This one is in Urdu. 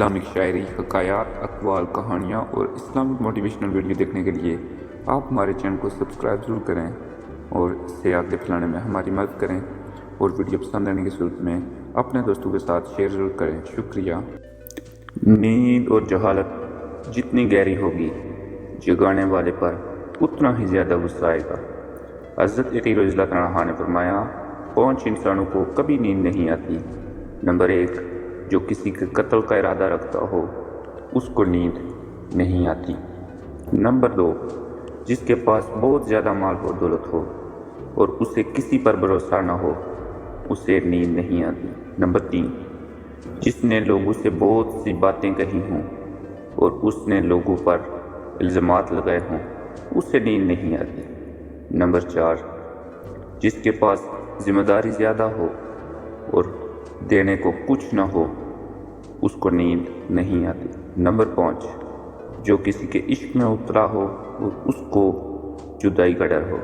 اسلامک شاعری، حکایات، اقوال، کہانیاں اور اسلامک موٹیویشنل ویڈیو دیکھنے کے لیے آپ ہمارے چینل کو سبسکرائب ضرور کریں اور اسے آگے پھیلانے میں ہماری مدد کریں، اور ویڈیو پسند آنے کی صورت میں اپنے دوستوں کے ساتھ شیئر ضرور کریں۔ شکریہ۔ نیند اور جہالت جتنی گہری ہوگی، جگانے والے پر اتنا ہی زیادہ غصہ آئے گا۔ حضرت علی رضی اللہ عنہ نے فرمایا، 5 انسانوں کو کبھی نیند نہیں آتی۔ نمبر 1، جو کسی کے قتل کا ارادہ رکھتا ہو، اس کو نیند نہیں آتی۔ نمبر 2، جس کے پاس بہت زیادہ مال و دولت ہو اور اسے کسی پر بھروسہ نہ ہو، اسے نیند نہیں آتی۔ نمبر 3، جس نے لوگوں سے بہت سی باتیں کہی ہوں اور اس نے لوگوں پر الزامات لگائے ہوں، اسے نیند نہیں آتی۔ نمبر 4، جس کے پاس ذمہ داری زیادہ ہو اور دینے کو کچھ نہ ہو، اس کو نیند نہیں آتی۔ نمبر 5، جو کسی کے عشق میں اترا ہو اور اس کو جدائی کا ڈر ہو۔